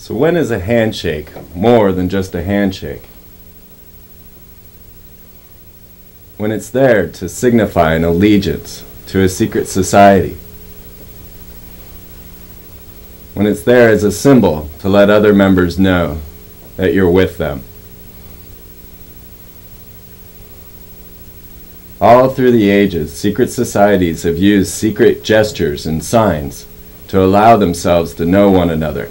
So when is a handshake more than just a handshake? When it's there to signify an allegiance to a secret society. When it's there as a symbol to let other members know that you're with them. All through the ages, secret societies have used secret gestures and signs to allow themselves to know one another,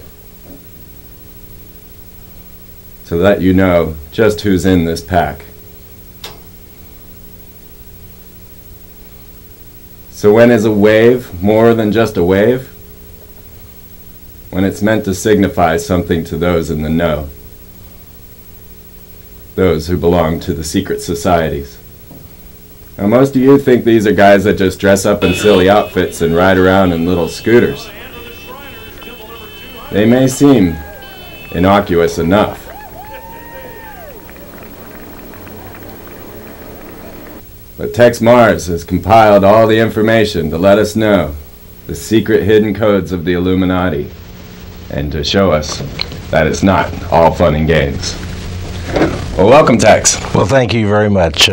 to let you know just who's in this pack. So when is a wave more than just a wave? When it's meant to signify something to those in the know, those who belong to the secret societies. Now most of you think these are guys that just dress up in silly outfits and ride around in little scooters. They may seem innocuous enough, but Tex Mars has compiled all the information to let us know the secret hidden codes of the Illuminati and to show us that it's not all fun and games. Well, welcome, Tex. Well, thank you very much,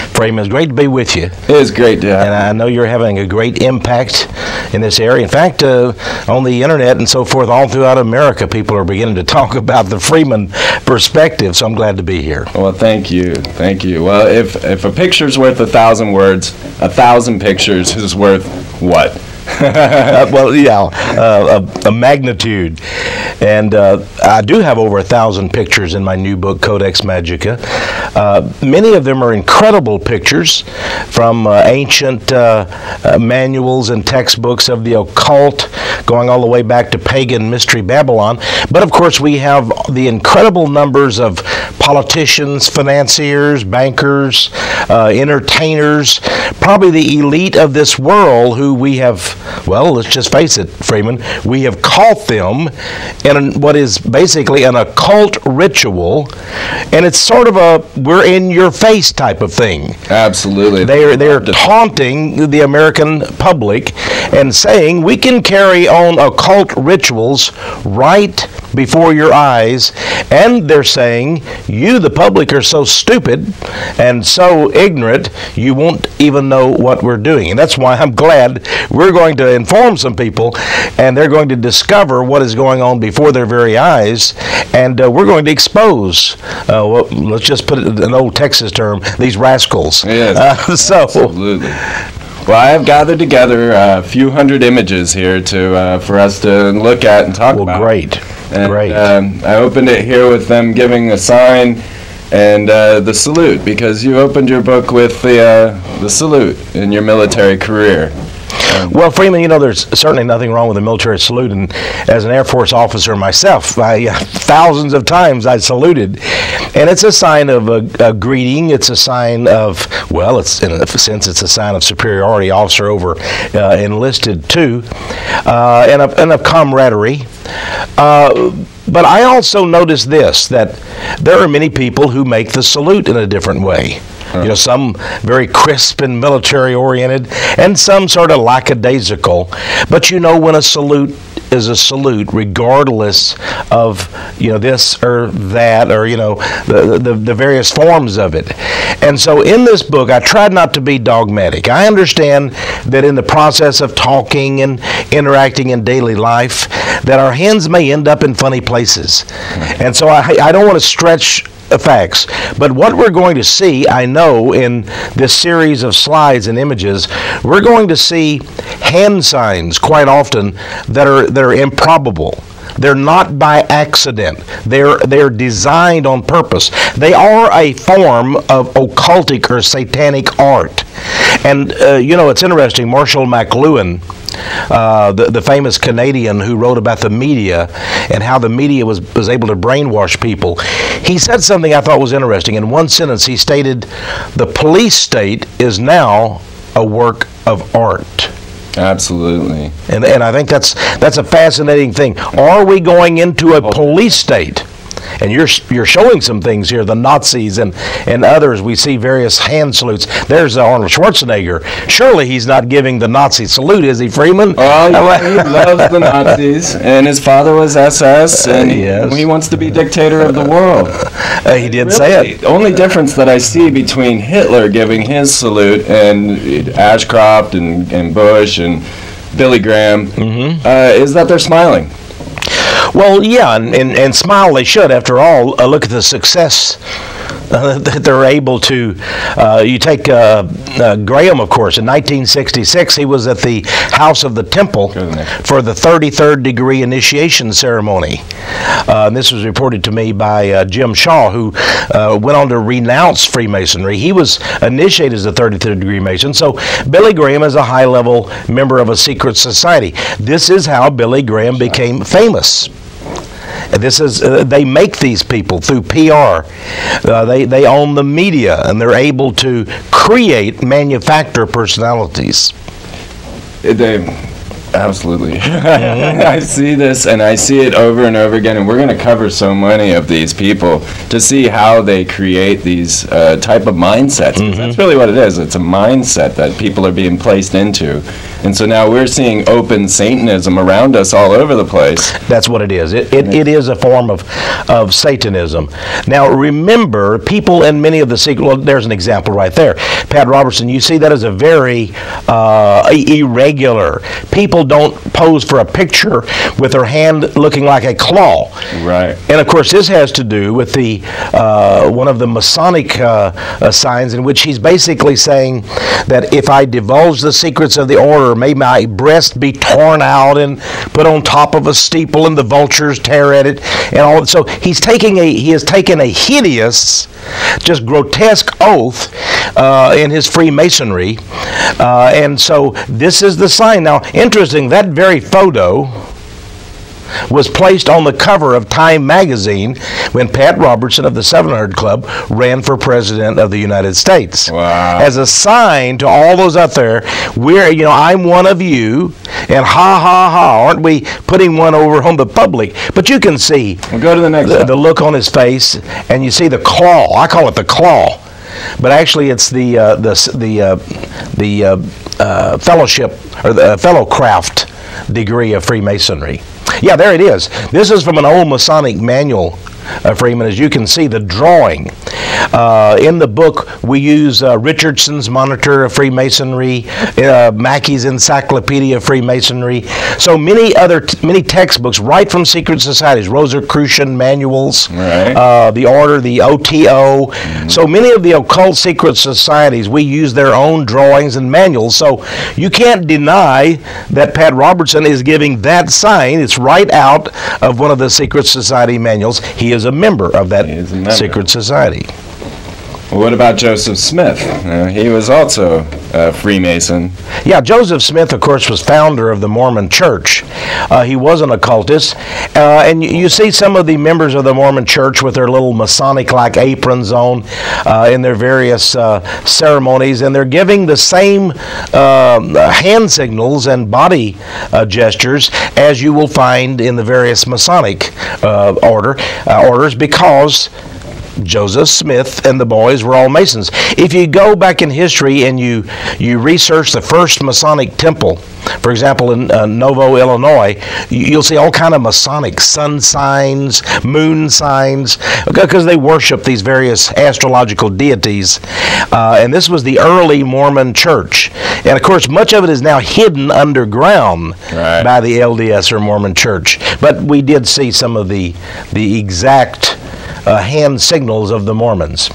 Freeman. It's great to be with you. It is great to have you. And I know you're having a great impact in this area. In fact, on the internet and so forth, all throughout America, people are beginning to talk about the Freeman perspective, so I'm glad to be here. Well, thank you. Thank you. Well, if a picture's worth 1,000 words, 1,000 pictures is worth what? Well, yeah, a magnitude. And I do have over 1,000 pictures in my new book, Codex Magica. Many of them are incredible pictures from ancient manuals and textbooks of the occult, going all the way back to pagan mystery Babylon. But of course, we have the incredible numbers of politicians, financiers, bankers, entertainers, probably the elite of this world who we have, well, let's just face it, Freeman, we have caught them in what is basically an occult ritual, and it's sort of a we're in your face type of thing. Absolutely. They're taunting the American public and saying we can carry on occult rituals right before your eyes, and they're saying you, the public, are so stupid and so ignorant you won't even know what we're doing. And that's why I'm glad we're going to inform some people, and they're going to discover what is going on before their very eyes, and we're going to expose, well, let's just put it in an old Texas term, these rascals. Yes, absolutely. Well, I have gathered together a few hundred images here for us to look at and talk about. Well, great. And, great. I opened it here with them giving a sign and the salute, because you opened your book with the salute in your military career. Well, Freeman, you know, there's certainly nothing wrong with a military salute, and as an Air Force officer myself, thousands of times I saluted, and it's a sign of a greeting. It's a sign of, well, it's in a sense, it's a sign of superiority, officer over enlisted too, and of camaraderie. But I also noticed this, that there are many people who make the salute in a different way. You know, some very crisp and military-oriented, and some sort of lackadaisical. But you know, when a salute is a salute, regardless of, you know, this or that, or, you know, the various forms of it. And so in this book, I tried not to be dogmatic. I understand that in the process of talking and interacting in daily life, that our hands may end up in funny places. And so I don't want to stretch facts, but what we're going to see, I know, in this series of slides and images, we're going to see hand signs quite often that are improbable. They're not by accident. They're designed on purpose. They are a form of occultic or satanic art. And, it's interesting. Marshall McLuhan, the famous Canadian who wrote about the media and how the media was able to brainwash people, he said something I thought was interesting. In one sentence, he stated, "The police state is now a work of art." Absolutely. And I think that's a fascinating thing. Are we going into a police state? And you're showing some things here, the Nazis and others. We see various hand salutes. There's Arnold Schwarzenegger. Surely he's not giving the Nazi salute, is he, Freeman? Well, he loves the Nazis, and his father was SS, and yes. He wants to be dictator of the world. He did say it. The only difference that I see between Hitler giving his salute and Ashcroft and Bush and Billy Graham is that they're smiling. Well, yeah, and smile they should. After all, look at the success that they're able to. You take Graham, of course. In 1966, he was at the House of the Temple for the 33rd degree initiation ceremony. And this was reported to me by Jim Shaw, who went on to renounce Freemasonry. He was initiated as a 33rd degree Mason. So Billy Graham is a high-level member of a secret society. This is how Billy Graham became famous. This is they make these people through PR. They own the media, and they're able to manufacture personalities. Absolutely. I see this, and I see it over and over again, and we're going to cover so many of these people to see how they create these type of mindsets. That's really what it is. It's a mindset that people are being placed into. And so now we're seeing open Satanism around us all over the place. That's what it is. It is a form of Satanism. Now, remember, people in many of the secret... Well, there's an example right there. Pat Robertson, you see that as a very irregular... People don't pose for a picture with their hand looking like a claw. Right. And, of course, this has to do with the one of the Masonic signs in which he's basically saying that if I divulge the secrets of the order, may my breast be torn out and put on top of a steeple and the vultures tear at it and all. So he has taken a hideous, just grotesque oath in his Freemasonry, and so this is the sign. Now, interesting, that very photo was placed on the cover of Time magazine when Pat Robertson of the 700 Club ran for President of the United States. Wow. As a sign to all those out there, I'm one of you, and ha, ha, ha, aren't we putting one over on the public? But you can see we'll go to the next the look on his face, and you see the claw. I call it the claw. But actually, it's the fellowship or the fellowcraft degree of Freemasonry. Yeah, there it is. This is from an old Masonic manual, Freeman. As you can see, the drawing. In the book, we use Richardson's Monitor of Freemasonry, Mackey's Encyclopedia of Freemasonry. So many textbooks right from secret societies, Rosicrucian manuals, right. The Order, the OTO. So many of the occult secret societies, we use their own drawings and manuals. So you can't deny that Pat Robertson is giving that sign. It's right out of one of the secret society manuals. He is a member of that secret society. Well, what about Joseph Smith? He was also a Freemason. Yeah, Joseph Smith, of course, was founder of the Mormon Church. He was an occultist. And you see some of the members of the Mormon Church with their little Masonic-like aprons on in their various ceremonies, and they're giving the same hand signals and body gestures as you will find in the various Masonic orders, because Joseph Smith and the boys were all Masons. If you go back in history and you research the first Masonic temple, for example, in Novo, Illinois, you'll see all kind of Masonic sun signs, moon signs, because they worship these various astrological deities. And this was the early Mormon church. And, of course, much of it is now hidden underground by the LDS or Mormon church. But we did see some of the exact hand signals of the Mormons.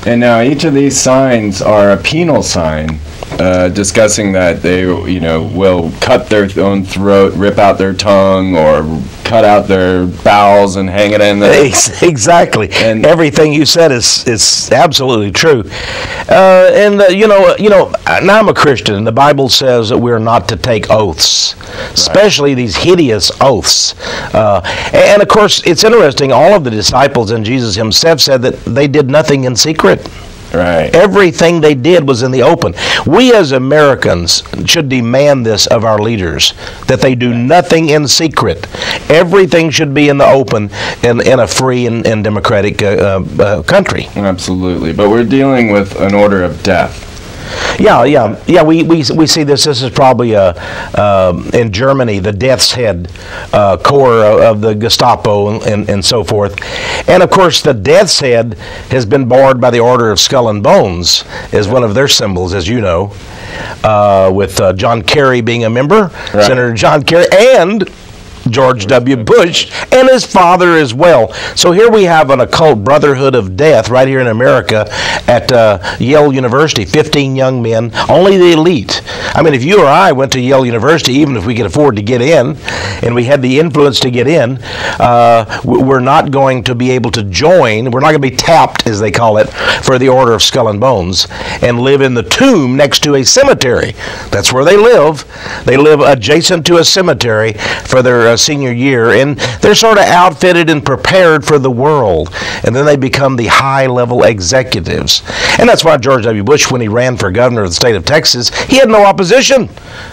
And now each of these signs are a penal sign. discussing that they, will cut their own throat, rip out their tongue, or cut out their bowels and hang it in there. Exactly. And everything you said is absolutely true. Now I'm a Christian, and the Bible says that we're not to take oaths, especially these hideous oaths. And of course, it's interesting, all of the disciples and Jesus himself said that they did nothing in secret. Right. Everything they did was in the open. We as Americans should demand this of our leaders, that they do nothing in secret. Everything should be in the open in a free and democratic country. Absolutely. But we're dealing with an order of death. Yeah. We see this. This is probably in Germany, the Death's Head Corps of the Gestapo and so forth. And of course, the Death's Head has been barred by the Order of Skull and Bones as one of their symbols, as you know, with John Kerry being a member, right. Senator John Kerry, and George W. Bush, and his father as well. So here we have an occult brotherhood of death right here in America at Yale University. 15 young men, only the elite. I mean, if you or I went to Yale University, even if we could afford to get in, and we had the influence to get in, we're not going to be able to join. We're not going to be tapped, as they call it, for the Order of Skull and Bones, and live in the tomb next to a cemetery. That's where they live. They live adjacent to a cemetery for their senior year, and they're sort of outfitted and prepared for the world, and then they become the high-level executives. And that's why George W. Bush, when he ran for governor of the state of Texas, he had no opposition.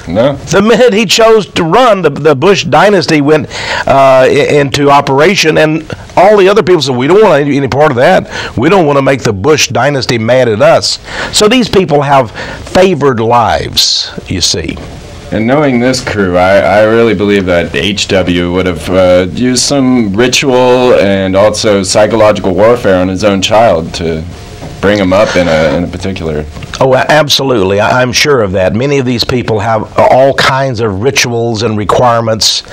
No. The minute he chose to run, the Bush dynasty went into operation, and all the other people said, we don't want any part of that. We don't want to make the Bush dynasty mad at us. So these people have favored lives, you see. And knowing this crew, I really believe that H.W. would have used some ritual and also psychological warfare on his own child to bring him up in a particular... Oh, absolutely. I'm sure of that. Many of these people have all kinds of rituals and requirements.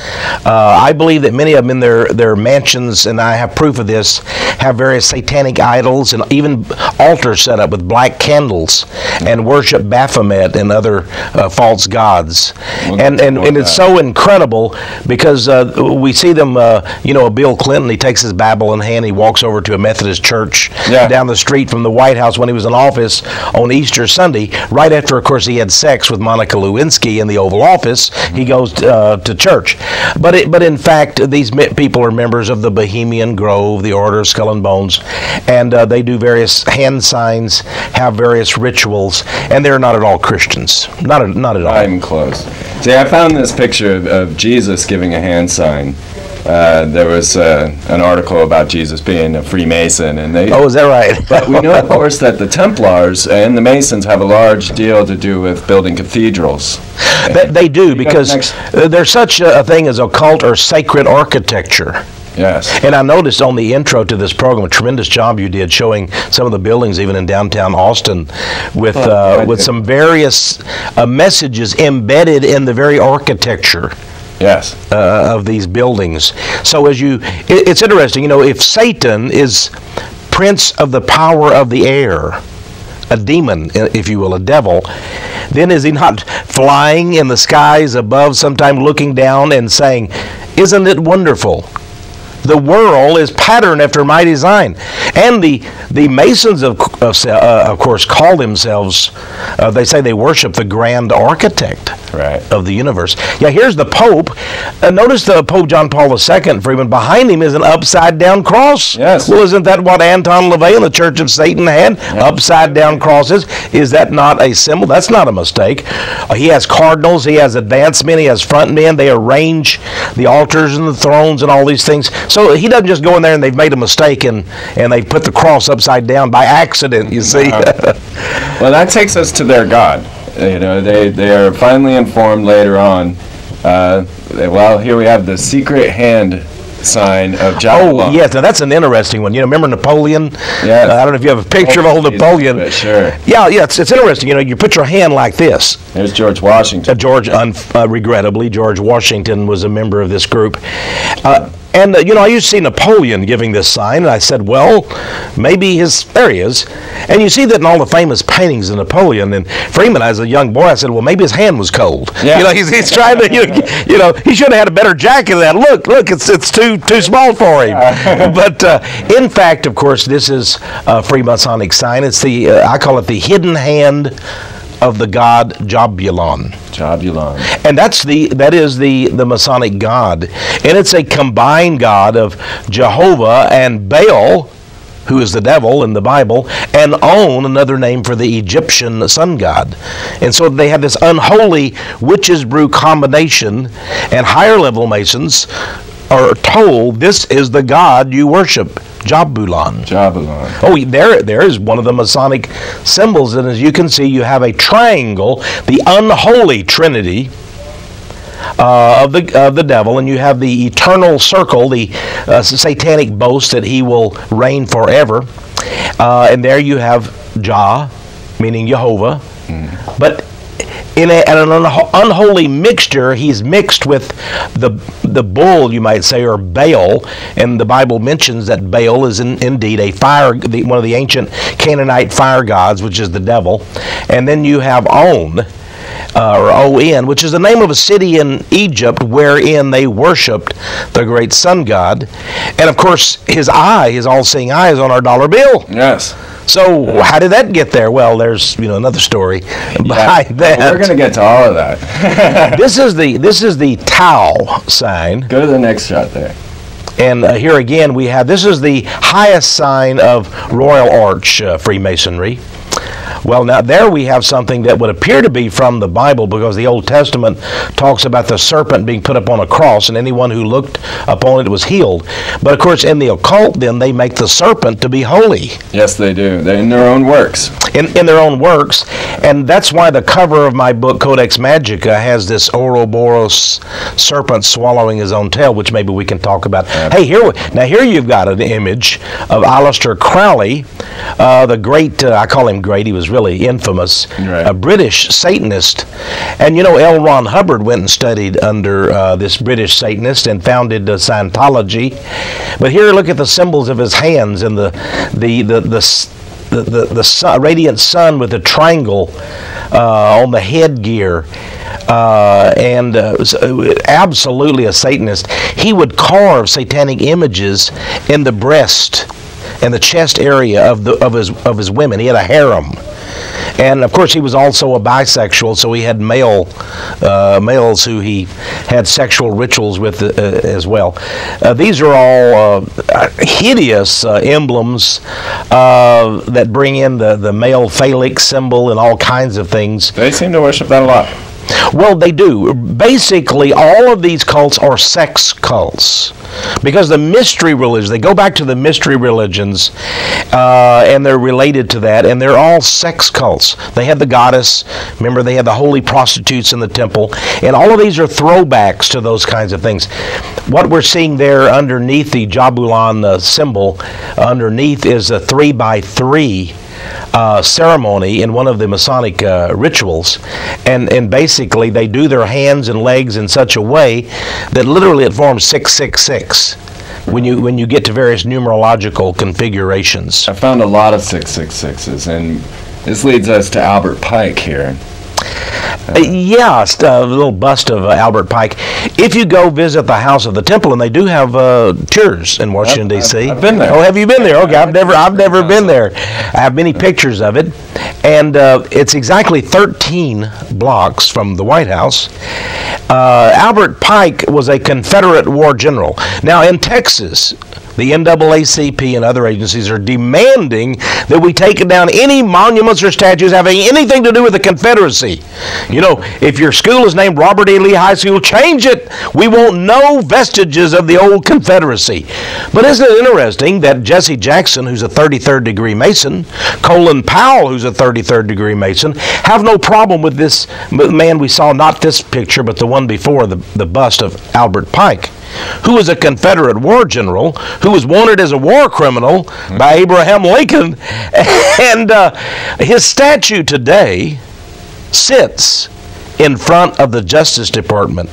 I believe that many of them in their mansions, and I have proof of this, have various satanic idols and even altars set up with black candles and worship Baphomet and other false gods. And it's so incredible because we see them, Bill Clinton, he takes his Bible in hand, he walks over to a Methodist church down the street from the White House when he was in office on Easter Sunday, right after, of course, he had sex with Monica Lewinsky in the Oval Office. He goes to church. But in fact, these people are members of the Bohemian Grove, the Order of Skull and Bones, and they do various hand signs, have various rituals, and they're not at all Christians. Not at all. I'm close. See, I found this picture of Jesus giving a hand sign. There was an article about Jesus being a Freemason, and they... Oh, is that right? But we know, of course, that the Templars and the Masons have a large deal to do with building cathedrals. They do, because there's such a thing as occult or sacred architecture. Yes. And I noticed on the intro to this program, a tremendous job you did showing some of the buildings, even in downtown Austin, with some various messages embedded in the very architecture. Yes. Of these buildings. So it's interesting, if Satan is prince of the power of the air, a demon, if you will, a devil, then is he not flying in the skies above, sometime looking down and saying, isn't it wonderful? The world is patterned after my design. And the Masons, of course, call themselves, they say they worship the grand architect of the universe. Yeah, here's the Pope. Notice the Pope John Paul II, Freeman, behind him is an upside-down cross. Yes. Well, isn't that what Anton LaVey and the Church of Satan had? Yeah. Upside-down crosses. Is that not a symbol? That's not a mistake. He has cardinals. He has advanced men. He has front men. They arrange the altars and the thrones and all these things. So he doesn't just go in there and they've made a mistake and they put the cross upside down by accident, you see. Well, that takes us to their God. They are finally informed later on. Here we have the secret hand sign of John. Oh, yes. Now, that's an interesting one. Remember Napoleon? Yes. I don't know if you have a picture of old Napoleon. Sure. Yeah, it's interesting. You put your hand like this. There's George Washington. Regrettably, George Washington was a member of this group. And, I used to see Napoleon giving this sign, and I said, well, maybe there he is. And you see that in all the famous paintings of Napoleon. And Freeman, as a young boy, I said, well, maybe his hand was cold. Yeah. He's trying to, he should have had a better jacket than that. Look, it's too small for him. But in fact, of course, this is a Freemasonic sign. It's I call it the hidden hand of the god Jabulon. And that is the Masonic god. And it's a combined god of Jehovah and Baal, who is the devil in the Bible, and On, another name for the Egyptian sun god. And so they have this unholy witches brew combination, and higher level Masons are told this is the god you worship, Jabulon. Oh, there is one of the Masonic symbols, and as you can see, you have a triangle, the unholy trinity of the devil, and you have the eternal circle, the satanic boast that he will reign forever. And there you have Jah, meaning Jehovah. But in an unholy mixture, he's mixed with the bull, you might say, or Baal, and the Bible mentions that Baal is indeed one of the ancient Canaanite fire gods, which is the devil. And then you have On, or On, which is the name of a city in Egypt wherein they worshipped the great sun god. And of course, his all-seeing eye is on our dollar bill. Yes. So how did that get there? Well, there's another story behind that. Well, we're going to get to all of that. This is the Tau sign. Go to the next shot there. And here again this is the highest sign of Royal Arch Freemasonry. Well, now there we have something that would appear to be from the Bible, because the Old Testament talks about the serpent being put up on a cross, and anyone who looked upon it was healed. But of course, in the occult, then they make the serpent to be holy. Yes, they do. They're in their own works. In their own works, and that's why the cover of my book, Codex Magica, has this Ouroboros serpent swallowing his own tail, which maybe we can talk about. Hey, here you've got an image of Aleister Crowley, the great, I call him great, he was really infamous, right, a British Satanist. And L. Ron Hubbard went and studied under this British Satanist and founded Scientology. But here, look at the symbols of his hands and the radiant sun with the triangle on the headgear. Absolutely a Satanist. He would carve satanic images in the breast and the chest area of his women. He had a harem. And of course, he was also a bisexual, so he had males who he had sexual rituals with as well. These are all hideous emblems that bring in the male phallic symbol and all kinds of things. They seem to worship that a lot. Well, they do. Basically, all of these cults are sex cults, because the mystery religions, they go back to the mystery religions, and they're related to that, and they're all sex cults. They had the goddess, remember, they had the holy prostitutes in the temple, and all of these are throwbacks to those kinds of things. What we're seeing there underneath the Jabulon symbol, underneath is a 3x3 ceremony in one of the Masonic rituals, and basically they do their hands and legs in such a way that literally it forms 666 when you get to various numerological configurations. I found a lot of 666s, and this leads us to Albert Pike here. A little bust of Albert Pike. If you go visit the House of the Temple, and they do have tours in Washington D.C. I've been there. Oh, have you been there? Okay, I've never been there. I have many pictures of it, and it's exactly 13 blocks from the White House. Albert Pike was a Confederate war general. Now in Texas, the NAACP and other agencies are demanding that we take down any monuments or statues having anything to do with the Confederacy. If your school is named Robert E. Lee High School, change it. We want no vestiges of the old Confederacy. But isn't it interesting that Jesse Jackson, who's a 33rd degree Mason, Colin Powell, who's a 33rd degree Mason, have no problem with this man we saw, not this picture, but the one before, the bust of Albert Pike, who was a Confederate war general, who was wanted as a war criminal by Abraham Lincoln. And his statue today sits in front of the Justice Department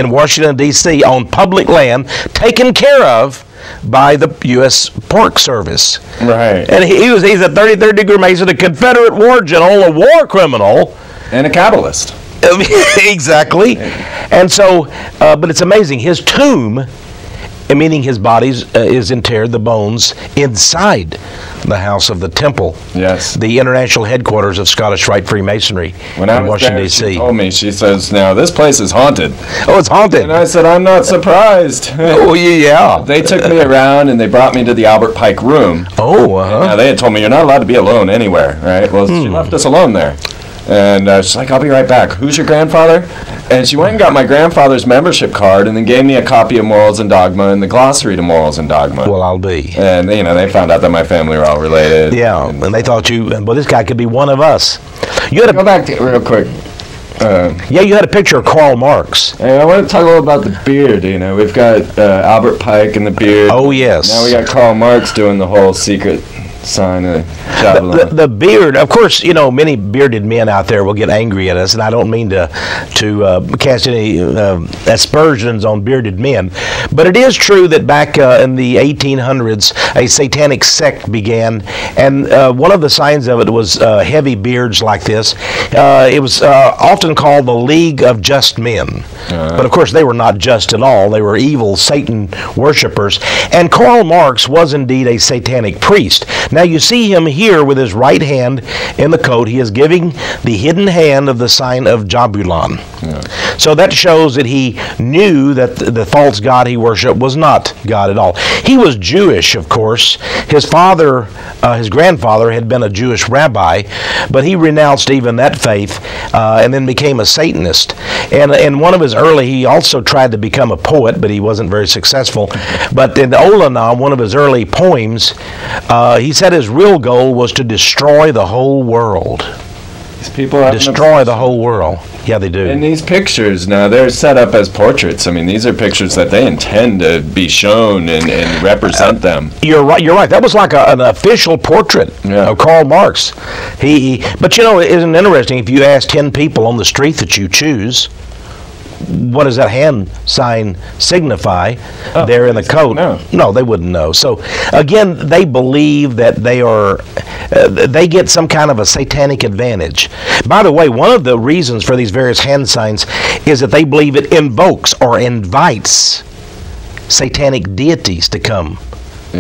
in Washington, D.C. on public land taken care of by the U.S. Park Service. Right. And he's a 33rd degree Mason, a Confederate war general, a war criminal. And a Kabbalist. Exactly. And so, but it's amazing. His tomb, meaning his body, is interred, the bones, inside the house of the temple. Yes. The international headquarters of Scottish Rite Freemasonry When I in was Washington, there, D.C. she told me, she says, now this place is haunted. Oh, it's haunted. And I said, I'm not surprised. Oh, yeah. They took me around and they brought me to the Albert Pike room. Oh, Now, they had told me you're not allowed to be alone anywhere, right? Well, she left us alone there. And she's like, I'll be right back. Who's your grandfather? And she went and got my grandfather's membership card and then gave me a copy of Morals and Dogma and the glossary to Morals and Dogma. Well, I'll be. And, they found out that my family were all related. Yeah, and they thought well, this guy could be one of us. You had Go back to real quick. you had a picture of Karl Marx. Hey, I want to talk a little about the beard. We've got Albert Pike and the beard. Oh, yes. Now we got Karl Marx doing the whole secret sign of Javelin. The beard, of course, many bearded men out there will get angry at us, and I don't mean to cast any aspersions on bearded men, but it is true that back in the 1800s, a satanic sect began, and one of the signs of it was heavy beards like this. It was often called the League of Just Men, but of course they were not just at all. They were evil Satan worshippers, and Karl Marx was indeed a satanic priest. Now you see him here with his right hand in the coat. He is giving the hidden hand of the sign of Jabulon. Yeah. So that shows that he knew that the false god he worshipped was not God at all. He was Jewish, of course. His father, his grandfather, had been a Jewish rabbi, but he renounced even that faith and then became a Satanist. And one of his he also tried to become a poet, but he wasn't very successful. But in Olanam, one of his early poems, he said his real goal was to destroy the whole world. These people have destroy the whole world. Yeah, they do. And these pictures now, they're set up as portraits. I mean, these are pictures that they intend to be shown and represent them. You're right. You're right. That was like an official portrait of Karl Marx. But isn't it interesting if you ask 10 people on the street that you choose, what does that hand sign signify there in the coat? No, they wouldn't know. So again, they believe that they get some kind of a satanic advantage. By the way, one of the reasons for these various hand signs is that they believe it invokes or invites satanic deities to come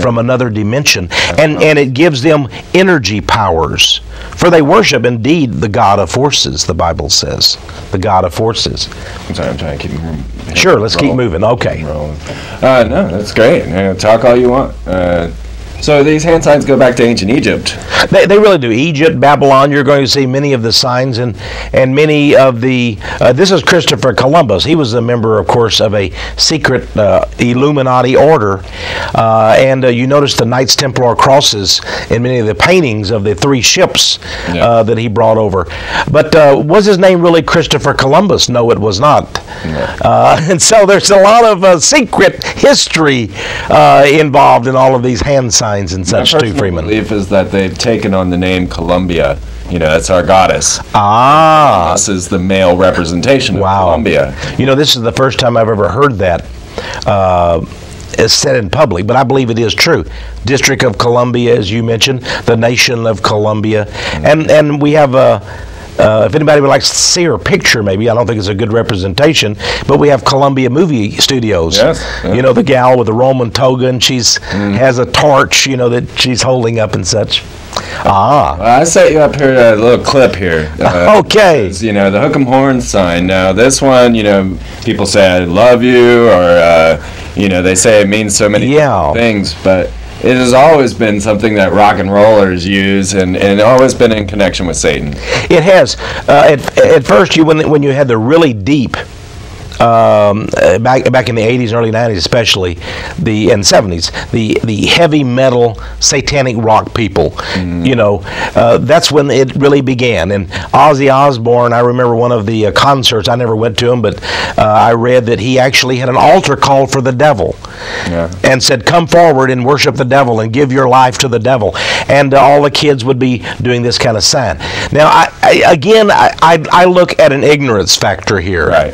from another dimension, and it gives them energy powers, for they worship indeed the God of forces. The Bible says the God of forces. I'm sorry, I'm trying to keep sure, let's keep moving. Okay. No, that's great. Talk all you want. So these hand signs go back to ancient Egypt. They really do. Egypt, Babylon, you're going to see many of the signs and many of the... this is Christopher Columbus. He was a member, of course, of a secret Illuminati order. And you notice the Knights Templar crosses in many of the paintings of the 3 ships that he brought over. But was his name really Christopher Columbus? No, it was not. And so there's a lot of secret history involved in all of these hand signs and such too, Freeman. My belief is that they've taken on the name Columbia. That's our goddess. This is the male representation of Columbia. This is the first time I've ever heard that said in public, but I believe it is true. District of Columbia, as you mentioned, the nation of Columbia. And we have if anybody would like to see her picture, maybe, I don't think it's a good representation, but we have Columbia Movie Studios. Yes. The gal with the Roman toga, and she's has a torch, that she's holding up and such. Well, I set you up here a little clip here. Okay. The hook 'em horn sign. Now, this one, people say I love you, or, they say it means so many things, but it has always been something that rock and rollers use, and always been in connection with Satan. It has. At first, when you had the really deep, back in the 80s and early 90s especially, and 70s, the heavy metal satanic rock people, that's when it really began. And Ozzy Osbourne, I remember one of the concerts, I never went to him, but I read that he actually had an altar call for the devil and said, come forward and worship the devil and give your life to the devil. And all the kids would be doing this kind of sign. Now, I look at an ignorance factor here. Right.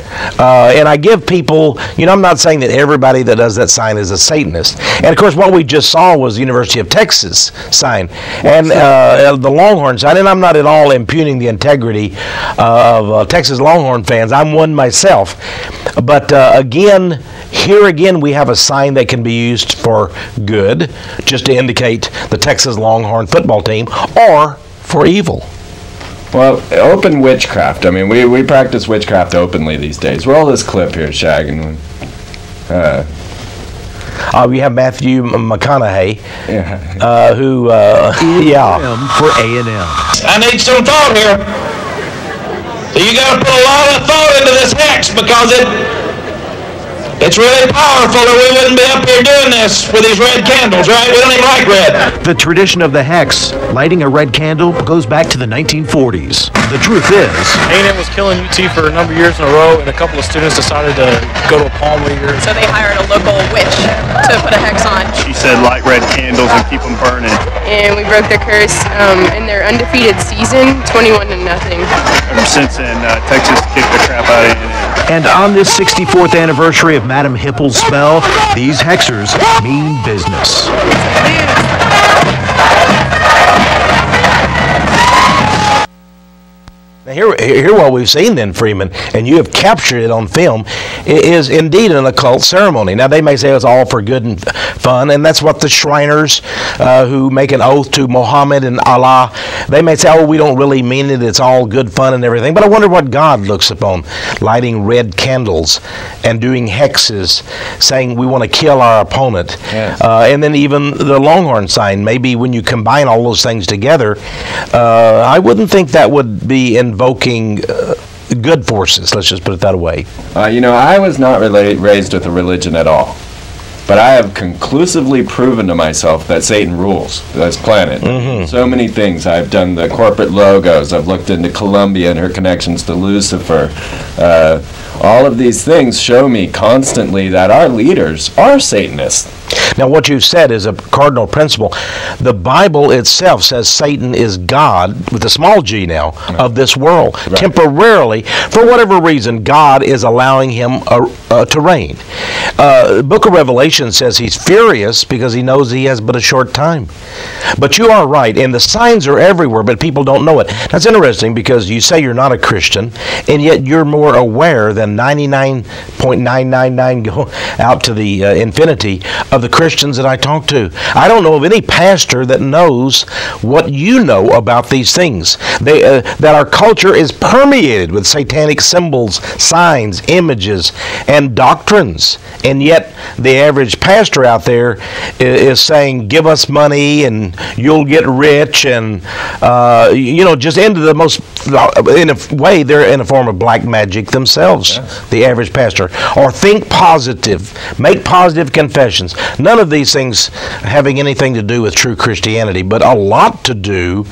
And I give people, I'm not saying that everybody that does that sign is a Satanist. And of course, what we just saw was the University of Texas sign and the Longhorn sign. And I'm not at all impugning the integrity of Texas Longhorn fans. I'm one myself. But here again, we have a sign that can be used for good, just to indicate the Texas Longhorn football team, or for evil. Well, open witchcraft. I mean, we practice witchcraft openly these days. Roll this clip here, Shag. We have Matthew McConaughey, who, for A&M. I need some thought here. So you got to put a lot of thought into this hex, because it's really powerful, or we wouldn't be up here doing this with these red candles, right? We don't even like red. The tradition of the hex, lighting a red candle, goes back to the 1940s. The truth is, A&M was killing UT for a number of years in a row, and a couple of students decided to go to a palm reader. So they hired a local witch to put a hex on. She said light red candles and keep them burning. And we broke their curse in their undefeated season, 21-0. Ever since then, Texas kicked the crap out of A&M. and on this 64th anniversary of Madam Hippel's spell, these hexers mean business. Here what we've seen then, Freeman, and you have captured it on film, is indeed an occult ceremony. Now, they may say it's all for good and fun, and that's what the Shriners who make an oath to Muhammad and Allah, they may say, oh, we don't really mean it, it's all good fun and everything. But I wonder what God looks upon, lighting red candles and doing hexes, saying we want to kill our opponent. Yes. And then even the Longhorn sign, maybe when you combine all those things together, I wouldn't think that would be invoking good forces, let's just put it that way. I was not raised with a religion at all, but I have conclusively proven to myself that Satan rules this planet. Mm-hmm. So many things. I've done the corporate logos, I've looked into Columbia and her connections to Lucifer. All of these things show me constantly that our leaders are Satanists. Now, what you've said is a cardinal principle. The Bible itself says Satan is God, with a small g now, of this world. Right. Temporarily, for whatever reason, God is allowing him to reign. The book of Revelation says he's furious because he knows he has but a short time. But you are right, and the signs are everywhere, but people don't know it. That's interesting because you say you're not a Christian, and yet you're more aware than 99.999 go out to the infinity of the Christians that I talk to. I don't know of any pastor that knows what you know about these things. That our culture is permeated with satanic symbols, signs, images, and doctrines. And yet the average pastor out there is saying, give us money and you'll get rich, and just into the most, in a way, they're in a form of black magic themselves. Yes. The average pastor. Or think positive, make positive confessions. None of these things having anything to do with true Christianity, but a lot to do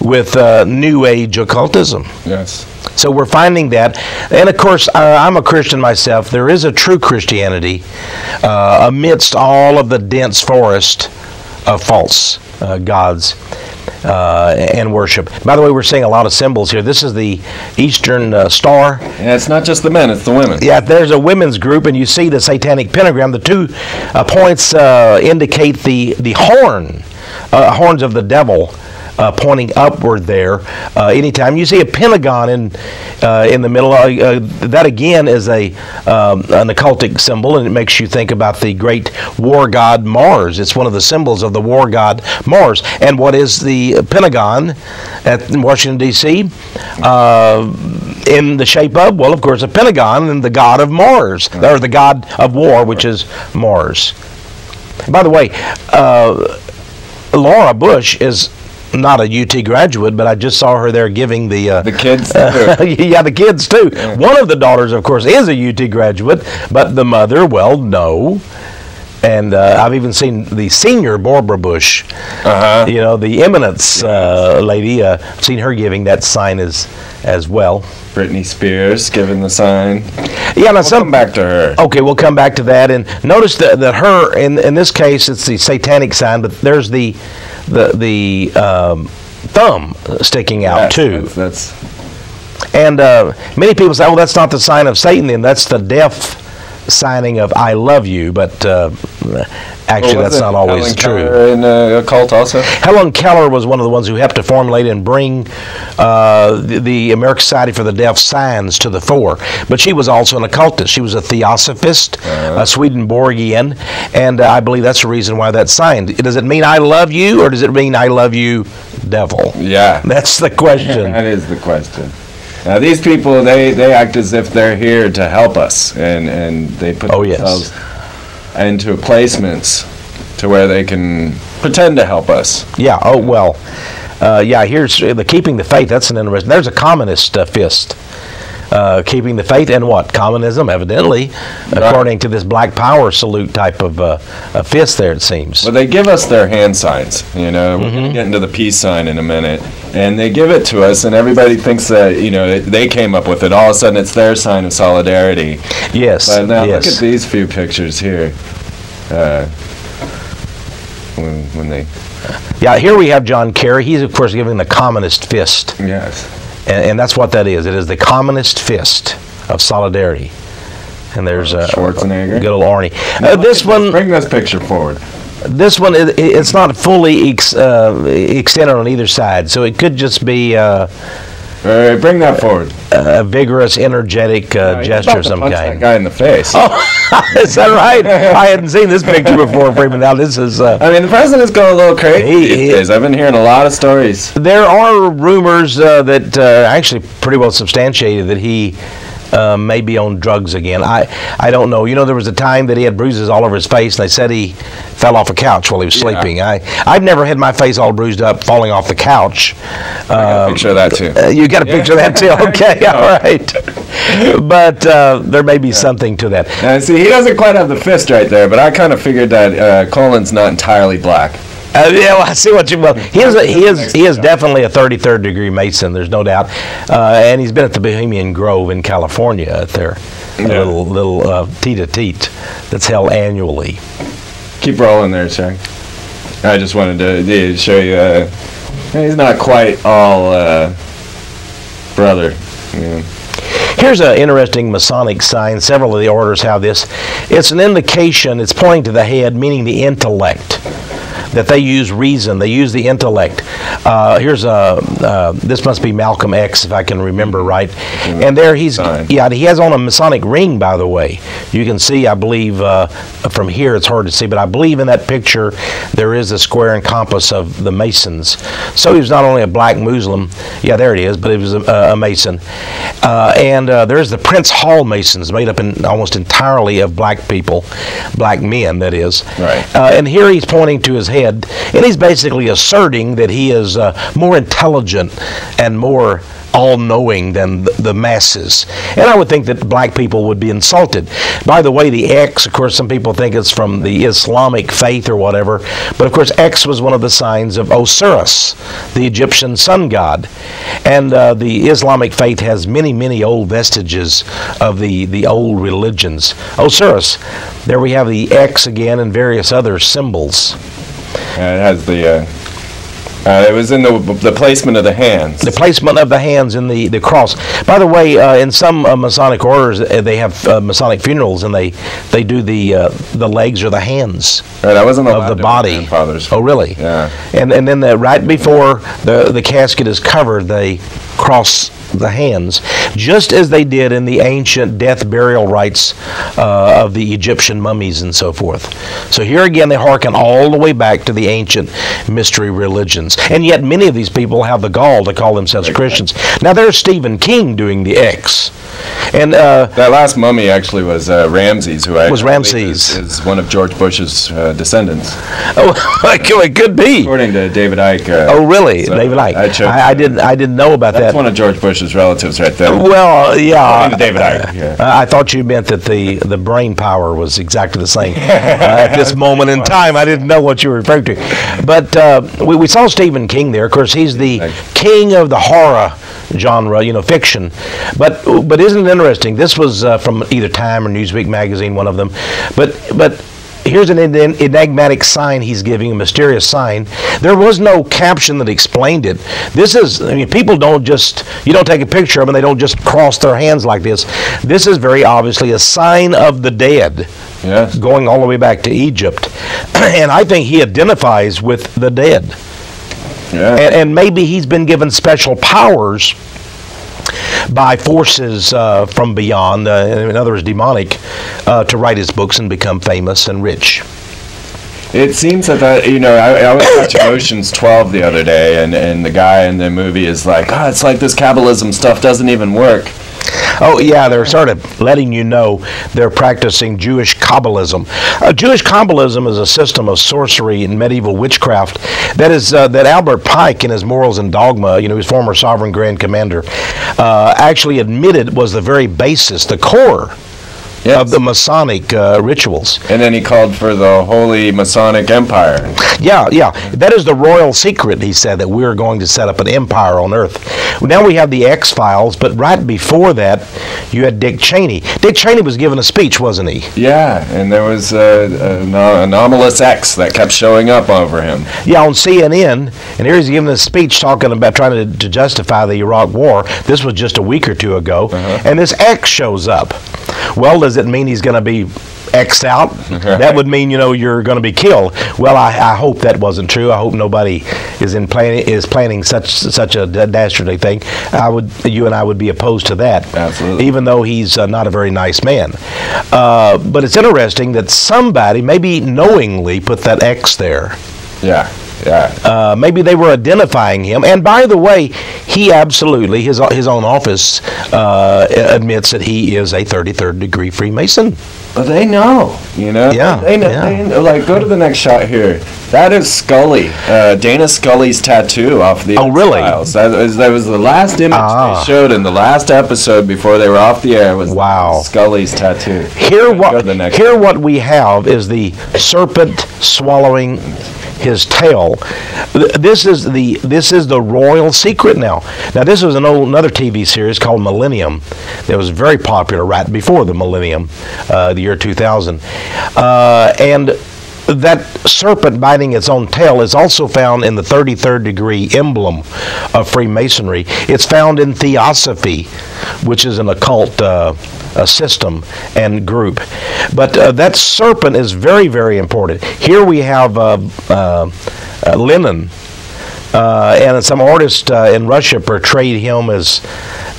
with New Age occultism. Yes. So we're finding that. And of course, I'm a Christian myself. There is a true Christianity amidst all of the dense forest of false gods and worship. By the way, we're seeing a lot of symbols here. This is the Eastern Star. Yeah, it's not just the men, it's the women. Yeah, there's a women's group, and you see the satanic pentagram. The 2 points indicate the horns of the devil. Pointing upward there. Anytime you see a pentagon in the middle, that again is an occultic symbol, and it makes you think about the great war god Mars. It's one of the symbols of the war god Mars. And what is the pentagon at Washington, D.C.? In the shape of, well, of course, a pentagon and the god of Mars, or the god of war, which is Mars. By the way, Laura Bush is not a UT graduate, but I just saw her there giving the kids too. Yeah, the kids too. Yeah. One of the daughters, of course, is a UT graduate, but the mother, well, no. And I've even seen the senior Barbara Bush, the eminence lady. Seen her giving that sign as well. Britney Spears giving the sign. Yeah, now we'll come back to her. Okay, we'll come back to that. And notice that her, in this case, it's the satanic sign, but there's the thumb sticking out too. And many people say, "Oh, that's not the sign of Satan. Then that's the death signing of I love you." But actually, that's not always true. Helen Keller in occult also? Helen Keller was one of the ones who helped to formulate and bring the American Society for the Deaf signs to the fore. But she was also an occultist. She was a theosophist, a Swedenborgian, and I believe that's the reason why that's signed. Does it mean I love you, or does it mean I love you, devil? Yeah. That's the question. That is the question. Now, these people, they act as if they're here to help us, and they put themselves into placements to where they can pretend to help us. Yeah, oh, well, here's the keeping the faith. That's an interesting, there's a communist fist. Keeping the faith and what? Communism, evidently, according to this Black Power salute type of fist there, it seems. Well, they give us their hand signs, you know. We're going to get into the peace sign in a minute. And they give it to us, and everybody thinks that, you know, they came up with it. All of a sudden, it's their sign of solidarity. Yes, But now look at these few pictures here. When they... Yeah, here we have John Kerry. He's, of course, giving the communist fist. Yes. And that's what that is. It is the communist fist of solidarity. And there's Schwarzenegger. Good old Arnie. This one... Bring this picture forward. This one, it's not fully extended on either side, so it could just be bring that forward. A vigorous, energetic gesture of some kind. That guy in the face. Oh, is that right? I hadn't seen this picture before, Freeman. Now this is... I mean, the president's going a little crazy these days. I've been hearing a lot of stories. There are rumors that actually pretty well substantiated that he... may be on drugs again. I don't know. You know, there was a time that he had bruises all over his face, and they said he fell off a couch while he was sleeping. I've never had my face all bruised up falling off the couch. I got a picture of that, too. You got a picture of that, too? Okay, all right. But there may be something to that. Now, see, he doesn't quite have the fist right there, but I kind of figured that Colin's not entirely black. Yeah, well, I see what you. Well, he is definitely a 33rd degree Mason. There's no doubt, and he's been at the Bohemian Grove in California at their little teet-a-teet that's held annually. Keep rolling there, Shaq. I just wanted to show you. He's not quite all brother. Yeah. Here's an interesting Masonic sign. Several of the orders have this. It's an indication. It's pointing to the head, meaning the intellect. That they use reason, they use the intellect. Here's this must be Malcolm X, if I can remember right. And there he has on a Masonic ring, by the way. You can see, I believe, from here it's hard to see, but I believe in that picture there is a square and compass of the Masons. So he was not only a black Muslim, yeah, there it is, but he was a Mason. And there's the Prince Hall Masons, made up almost entirely of black people, black men, that is. Right. And here he's pointing to his head, and he's basically asserting that he is more intelligent and more all-knowing than the masses. And I would think that black people would be insulted. By the way, the X, of course, some people think it's from the Islamic faith or whatever, but of course X was one of the signs of Osiris, the Egyptian sun god. And the Islamic faith has many, many old vestiges of the old religions. Osiris, there we have the X again and various other symbols. It has the... it was in the placement of the hands. The placement of the hands in the cross. By the way, in some Masonic orders, they have Masonic funerals, and they do the legs or the hands I wasn't of the body. Oh, really? Yeah. And then right before the casket is covered, they cross the hands, just as they did in the ancient death burial rites of the Egyptian mummies and so forth. So here again, they hearken all the way back to the ancient mystery religions. And yet many of these people have the gall to call themselves Christians. Now there's Stephen King doing the X. And that last mummy actually was Ramses, who is one of George Bush's descendants. Oh, it could be. According to David Icke. Oh, really? So David Icke. I didn't know about that. That's one of George Bush's relatives right there. Well, yeah. David Icke. Yeah. I thought you meant that the brain power was exactly the same at this moment in time. I didn't know what you were referring to. But we saw Stephen King there. Of course, he's the king of the horror genre, fiction. But isn't it interesting? This was from either Time or Newsweek magazine, one of them. But here's an enigmatic sign he's giving, a mysterious sign. There was no caption that explained it. This is, I mean, people don't just, you don't take a picture of them and they don't just cross their hands like this. This is very obviously a sign of the dead. Yes. Going all the way back to Egypt. And I think he identifies with the dead. Yeah. And maybe he's been given special powers by forces from beyond, in other words, demonic, to write his books and become famous and rich. It seems that, you know, I was watching Ocean's 12 the other day, and the guy in the movie is like, oh, it's like this Kabbalism stuff doesn't even work. Oh, yeah, they're sort of letting you know they're practicing Jewish Kabbalism. Jewish Kabbalism is a system of sorcery and medieval witchcraft that Albert Pike, in his Morals and Dogma, you know, his former Sovereign Grand Commander, actually admitted was the very basis, the core of the Masonic rituals. And then he called for the Holy Masonic Empire. Yeah, yeah. That is the royal secret, he said, that we're going to set up an empire on earth. Now we have the X-Files, but right before that, you had Dick Cheney. Dick Cheney was giving a speech, wasn't he? Yeah, and there was an anomalous X that kept showing up over him. Yeah, on CNN, and here he's giving a speech talking about trying to justify the Iraq War. This was just a week or two ago, and this X shows up. Well, does it mean he's going to be X'd out? That would mean, you know, you're going to be killed. Well, I hope that wasn't true. I hope nobody is planning such a dastardly thing. You and I would be opposed to that. Absolutely. Even though he's not a very nice man. But it's interesting that somebody, maybe knowingly, put that X there. Yeah. Yeah. Maybe they were identifying him. And by the way, he absolutely, his own office admits that he is a 33rd degree Freemason. But they know, you know? Yeah. They know. Yeah. They know. Like, go to the next shot here. That is Scully. Dana Scully's tattoo off the X-Files. That was the last image they showed in the last episode before they were off the air. Was Scully's tattoo. Here what we have is the serpent swallowing his tail. This is the royal secret now. Now this was another TV series called Millennium that was very popular right before the millennium, the year 2000, and that serpent biting its own tail is also found in the 33rd degree emblem of Freemasonry. It's found in Theosophy, which is an occult a system and group. But that serpent is very, very important. Here we have Lenin, and some artists in Russia portrayed him as,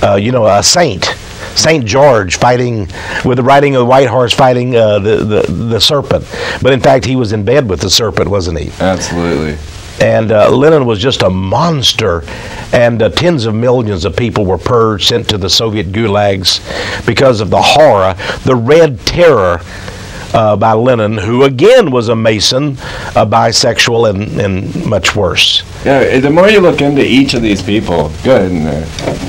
a saint. St. George fighting with the riding of the white horse, fighting the serpent. But in fact, he was in bed with the serpent, wasn't he? Absolutely. And Lenin was just a monster, and tens of millions of people were purged, sent to the Soviet gulags because of the horror, the Red Terror by Lenin, who again was a Mason, a bisexual, and much worse. Yeah, the more you look into each of these people,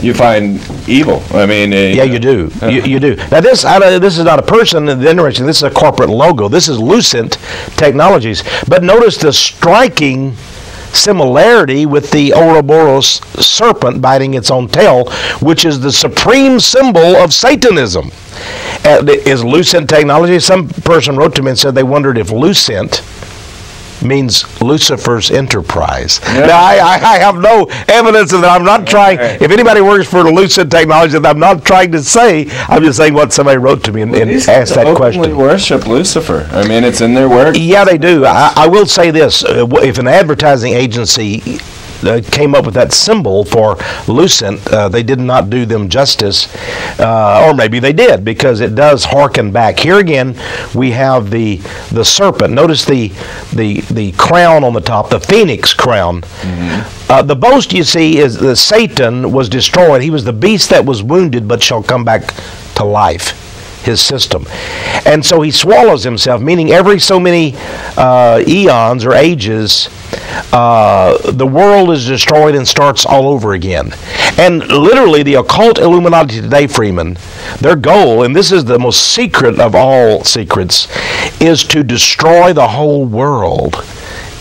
you find evil. I mean, you do. You do. Now this is not a person. Interesting. This is a corporate logo. This is Lucent Technologies. But notice the striking similarity with the Ouroboros serpent biting its own tail, which is the supreme symbol of Satanism. Is Lucent Technology? Some person wrote to me and said they wondered if Lucent means Lucifer's enterprise. Yeah. Now, I have no evidence of that. I'm not trying, if anybody works for Lucent Technology, I'm not trying to say, I'm just saying what somebody wrote to me and asked that question. They worship Lucifer. I mean, it's in their work. Yeah, they do. I will say this. If an advertising agency came up with that symbol for Lucent, they did not do them justice, or maybe they did, because it does harken back. Here again, we have the serpent. Notice the crown on the top, the phoenix crown. Mm-hmm. The boast, you see, is that Satan was destroyed. He was the beast that was wounded, but shall come back to life. His system. And so he swallows himself, meaning every so many eons or ages, the world is destroyed and starts all over again. And literally the occult Illuminati today, Freeman, their goal, and this is the most secret of all secrets, is to destroy the whole world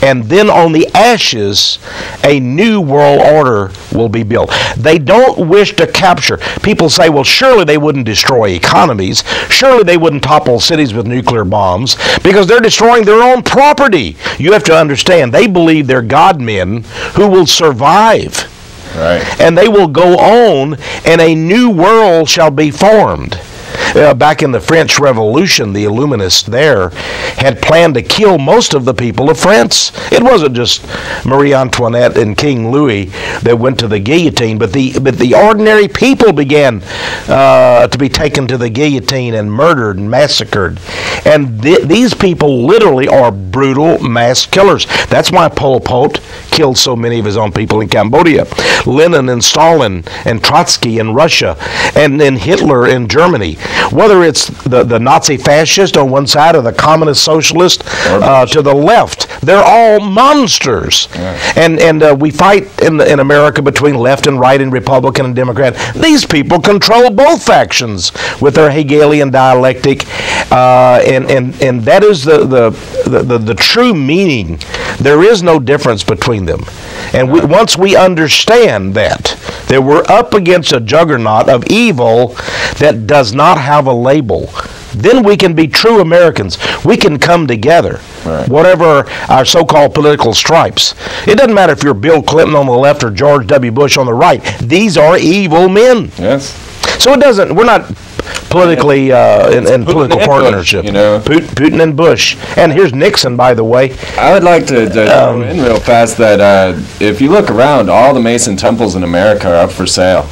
and then on the ashes, a new world order will be built. They don't wish to capture. People say, well, surely they wouldn't destroy economies. Surely they wouldn't topple cities with nuclear bombs because they're destroying their own property. You have to understand, they believe they're God-men who will survive. Right. And they will go on, and a new world shall be formed. Back in the French Revolution, the Illuminists there had planned to kill most of the people of France. It wasn't just Marie Antoinette and King Louis that went to the guillotine, but the ordinary people began to be taken to the guillotine and murdered and massacred. And these people literally are brutal mass killers. That's why Pol Pot killed so many of his own people in Cambodia. Lenin and Stalin and Trotsky in Russia, and then Hitler in Germany. Whether it's the Nazi fascist on one side or the communist socialist to the left, they're all monsters. Yeah. And we fight in America between left and right and Republican and Democrat. These people control both factions with their Hegelian dialectic, and that is the true meaning. There is no difference between them. And once we understand that we're up against a juggernaut of evil that does not have a label, then we can be true Americans. We can come together, right, whatever our so-called political stripes. It doesn't matter if you're Bill Clinton on the left or George W. Bush on the right. These are evil men. Yes. So we're not politically in political partnership. Bush, you know? Putin and Bush. And here's Nixon, by the way. I would like to throw in real fast that if you look around, all the Mason temples in America are up for sale.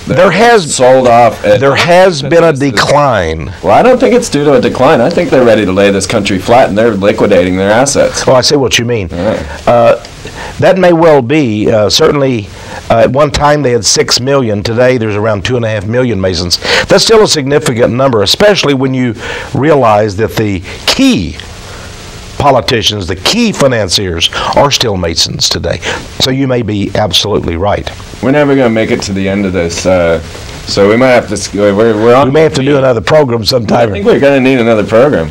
There has sold off. There has been a decline. Well, I don't think it's due to a decline. I think they're ready to lay this country flat, and they're liquidating their assets. Oh, I see what you mean. Right. That may well be. Certainly, at one time they had 6 million. Today there's around 2.5 million Masons. That's still a significant number, especially when you realize that the key politicians, the key financiers, are still Masons today. So you may be absolutely right. We're never going to make it to the end of this, so we might have to. We're on. We may have to do another program sometime. I think we're going to need another program.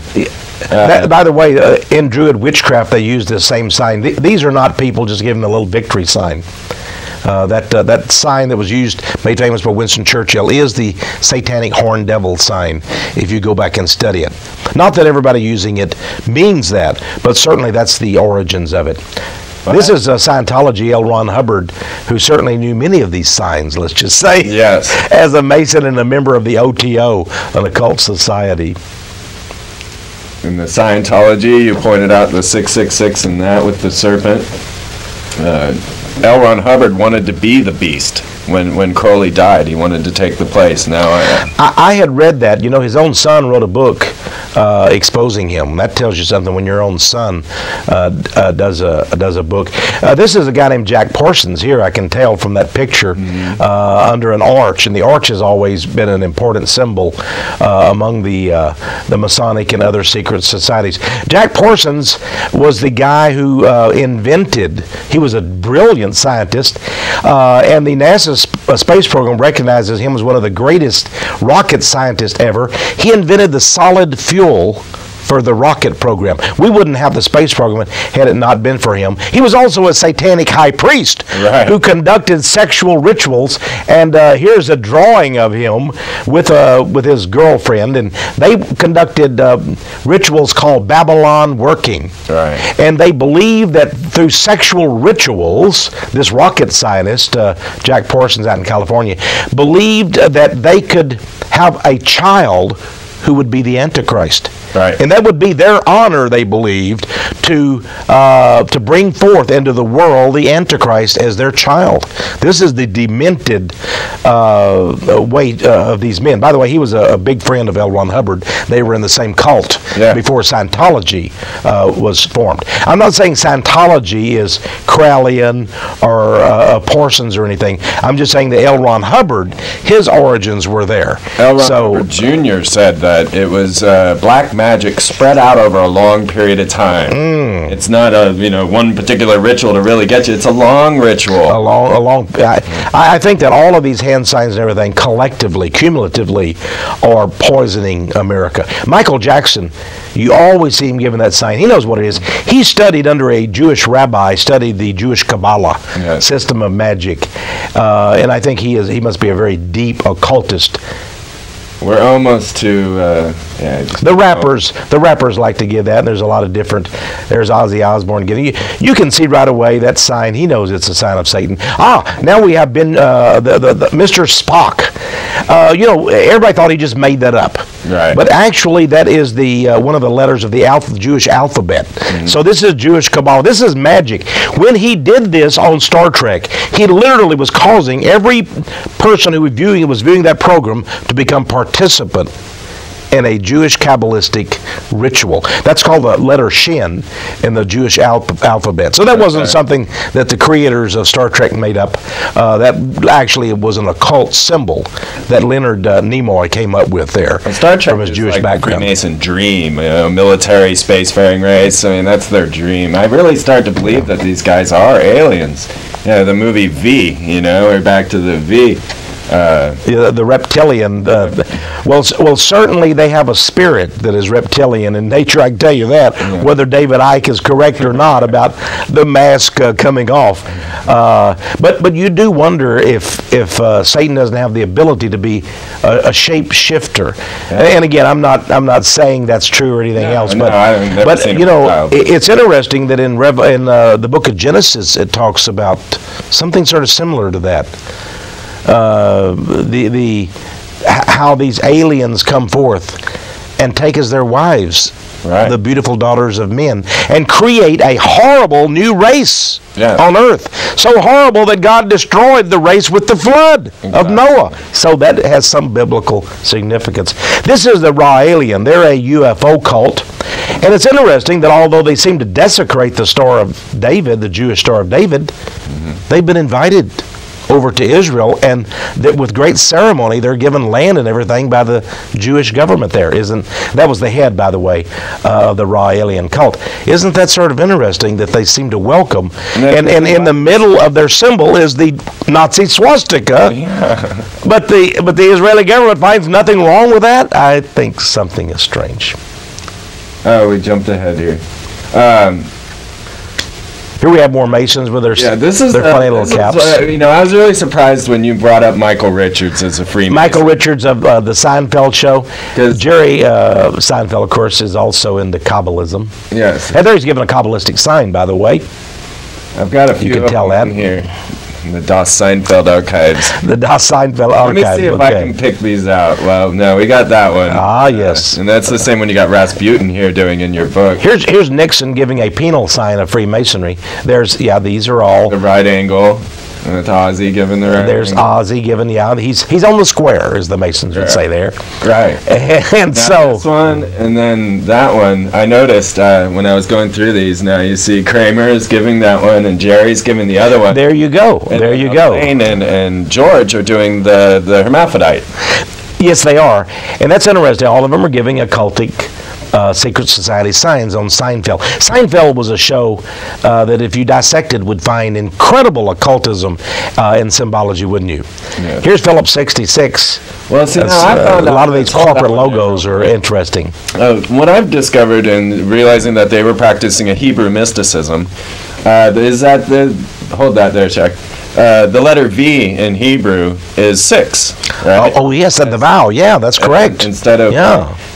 By the way, in Druid witchcraft, they use this same sign. These are not people just giving a little victory sign. That sign that was used, made famous by Winston Churchill, is the satanic horn devil sign, if you go back and study it. Not that everybody using it means that, but certainly that's the origins of it. This is Scientology, L. Ron Hubbard, who certainly knew many of these signs, let's just say, yes, as a Mason and a member of the OTO, an occult society. In the Scientology, you pointed out the 666 and that with the serpent. L. Ron Hubbard wanted to be the beast. When Crowley died, he wanted to take the place. Now I had read that. You know, his own son wrote a book exposing him. That tells you something when your own son does a book. This is a guy named Jack Parsons here. I can tell from that picture under an arch, and the arch has always been an important symbol among the Masonic and other secret societies. Jack Parsons was the guy who invented. He was a brilliant scientist, and the NASA space program recognizes him as one of the greatest rocket scientists ever. He invented the solid fuel for the rocket program. We wouldn't have the space program had it not been for him. He was also a satanic high priest, right, who conducted sexual rituals. And here's a drawing of him with his girlfriend, and they conducted rituals called Babylon working. Right. And they believed that through sexual rituals, this rocket scientist, Jack Parsons out in California, believed that they could have a child who would be the Antichrist. Right. And that would be their honor, they believed, to bring forth into the world the Antichrist as their child. This is the demented way of these men. By the way, he was a big friend of L. Ron Hubbard. They were in the same cult before Scientology was formed. I'm not saying Scientology is Crowleyan or Parsons or anything. I'm just saying that L. Ron Hubbard, his origins were there. L. Ron Hubbard Jr. said that it was black magic spread out over a long period of time. It's not a one particular ritual to really get you. It's a long ritual. I think that all of these hand signs and everything collectively, cumulatively, are poisoning America. Michael Jackson, you always see him giving that sign. He knows what it is. He studied under a Jewish rabbi, studied the Jewish Kabbalah system of magic, and I think he must be a very deep occultist. We're almost to the rappers like to give that, and there's a lot of different. There's Ozzy Osbourne giving you can see right away that sign. He knows it's a sign of Satan. Now we have been the Mr. Spock. Everybody thought he just made that up, right? But actually, that is the one of the letters of the Jewish alphabet. Mm-hmm. So this is Jewish Kabbalah. This is magic. When he did this on Star Trek, he literally was causing every person who was viewing that program to become participant in a Jewish Kabbalistic ritual. That's called the letter Shin in the Jewish alphabet. So that wasn't something that the creators of Star Trek made up. That actually was an occult symbol that Leonard Nimoy came up with there Star Trek from his Jewish like background. Freemason dream, military spacefaring race. I mean, that's their dream. I really start to believe that these guys are aliens. Yeah, the movie V. We're back to the V. The reptilian. Well, certainly they have a spirit that is reptilian in nature. I can tell you that, whether David Icke is correct or not about the mask coming off. But you do wonder if Satan doesn't have the ability to be a shape shifter. And again, I'm not saying that's true or anything else. But it's interesting that in the book of Genesis it talks about something sort of similar to that. How these aliens come forth and take as their wives the beautiful daughters of men and create a horrible new race on earth. So horrible that God destroyed the race with the flood of Noah. So that has some biblical significance. This is the raw alien. They're a UFO cult. And it's interesting that although they seem to desecrate the Star of David, the Jewish Star of David, they've been invited over to Israel, and that with great ceremony they're given land and everything by the Jewish government there. That was the head, by the way, of the raw alien cult. Isn't that sort of interesting that they seem to welcome? And in the middle of their symbol is the Nazi swastika. But the Israeli government finds nothing wrong with that. I think something is strange. Oh, we jumped ahead here. Here we have more Masons with their funny little caps. I was really surprised when you brought up Michael Richards as a Freemason. Michael Richards of the Seinfeld show. Jerry Seinfeld, of course, is also into Kabbalism. Yes. And there he's given a Kabbalistic sign, by the way. I've got a few. You can tell that here. The Das Seinfeld archives. The Das Seinfeld archives. Let me see if I can pick these out. Well, no, we got that one. Yes. And that's the same one you got Rasputin here doing in your book. Here's Nixon giving a penal sign of Freemasonry. These are all. The right angle. And it's Ozzy giving the right There's angle. Ozzy giving, he's on the square, as the Masons would say there. Right. And now this one, and then that one, I noticed when I was going through these, now you see Kramer is giving that one, and Jerry's giving the other one. There you go. And there you go. Elaine and George are doing the hermaphrodite. Yes, they are. And that's interesting. All of them are giving occultic secret society signs on Seinfeld. Seinfeld was a show that if you dissected would find incredible occultism and symbology, wouldn't you? Yeah. Here's Phillips 66. Well, see, now I found a lot of these corporate logos are interesting. What I've discovered in realizing that they were practicing a Hebrew mysticism is that hold that there, Chuck. The letter V in Hebrew is 6, right? Oh yes, and the vowel. Yeah, that's correct. Instead of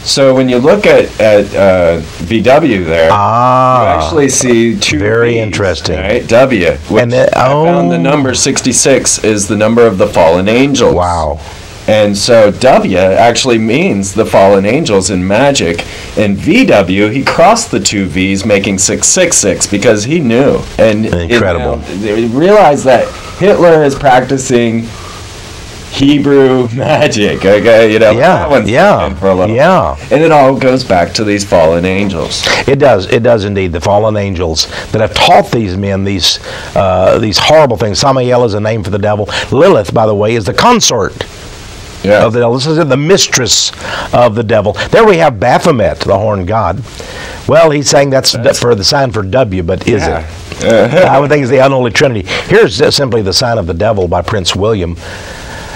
So when you look at VW there, you actually see two very V's, interesting. Right? W. Which I found the number 66 is the number of the fallen angels. Wow. And so W actually means the fallen angels in magic. And VW, he crossed the two V's, making 666 because he knew. And incredible. They realized that Hitler is practicing Hebrew magic. Okay, that one's for a little. Yeah. And it all goes back to these fallen angels. It does indeed. The fallen angels that have taught these men these horrible things. Samael is a name for the devil. Lilith, by the way, is the consort. Of the devil. This is the mistress of the devil. There we have Baphomet, the horned god. Well, he's saying that's for the sign for W, but is it? I would think it's the unholy trinity. Here's simply the sign of the devil by Prince William.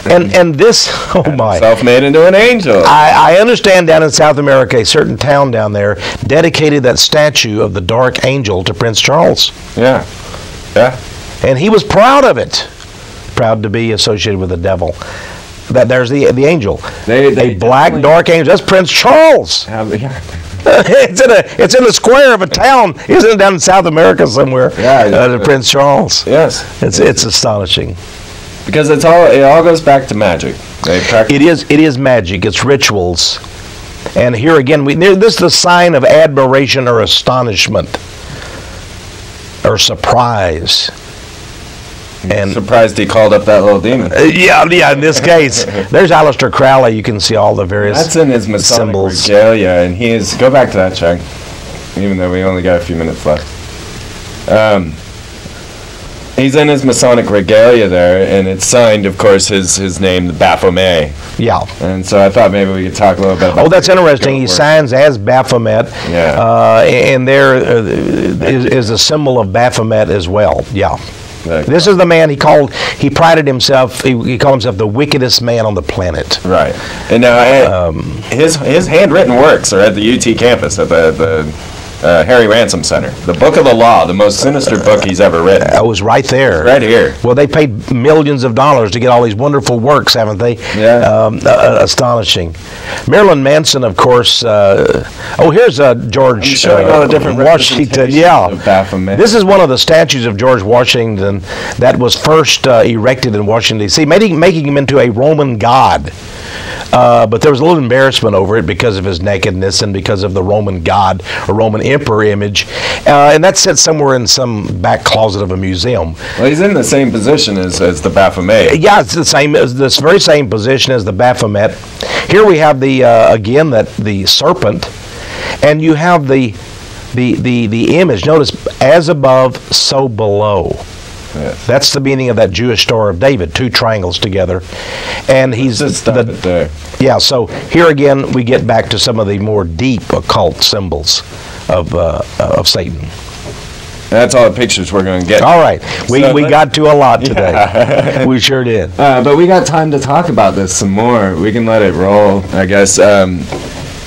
And this, oh my. Self-made into an angel. I understand down in South America, a certain town down there dedicated that statue of the dark angel to Prince Charles. Yeah. Yeah. And he was proud of it. Proud to be associated with the devil. There's the angel. A black, dark angel. That's Prince Charles. It's in the square of a town. Isn't it down in South America somewhere? Yeah. Prince Charles. Yes. It's astonishing. Because it all goes back to magic. It is magic. It's rituals. And here again, this is the sign of admiration or astonishment or surprise. And surprised he called up that little demon. Yeah. In this case, there's Aleister Crowley. You can see all the various That's in his Masonic symbols. regalia, and go back to that, Chuck. Even though we only got a few minutes left. He's in his Masonic regalia there, and it's signed, of course, his name, the Baphomet. Yeah. And so I thought maybe we could talk a little bit about. Oh, that's interesting. He signs as Baphomet. Yeah. And there is a symbol of Baphomet as well. Yeah. This is the man he prided himself, he called himself the wickedest man on the planet. Right. And now his handwritten works are at the UT campus at the Harry Ransom Center. The Book of the Law, the most sinister book he's ever written. It was right there. It's right here. Well, they paid millions of dollars to get all these wonderful works, haven't they? Yeah. Astonishing. Marilyn Manson, of course. Here's George showing all the different Washington. Yeah. Of Baphomet. This is one of the statues of George Washington that was first erected in Washington, D.C., making him into a Roman god. But there was a little embarrassment over it because of his nakedness and because of the Roman god or Roman emperor image. And that sits somewhere in some back closet of a museum. Well, he's in the same position as the Baphomet. Yeah, it's the same, this very same position as the Baphomet. Here we have the serpent, and you have the image. Notice, as above, so below. Yes. That's the meaning of that Jewish Star of David, two triangles together. And he's there. Yeah, so here again we get back to some of the more deep occult symbols of Satan. That's all the pictures we're going to get. All right. We got to a lot today. Yeah. We sure did. But we got time to talk about this some more. We can let it roll, I guess.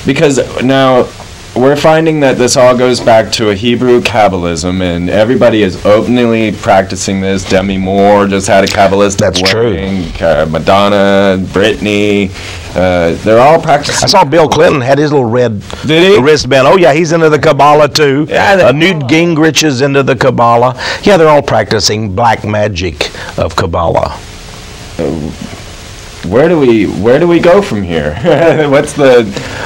Because now we're finding that this all goes back to a Hebrew Kabbalism, and everybody is openly practicing this. Demi Moore just had a Kabbalistic wedding. True. Madonna, Britney, they're all practicing. I saw Bill Clinton had his little red wristband. Oh, yeah, he's into the Kabbalah, too. Yeah, Newt Gingrich is into the Kabbalah. Yeah, they're all practicing black magic of Kabbalah. Where do we go from here? What's the...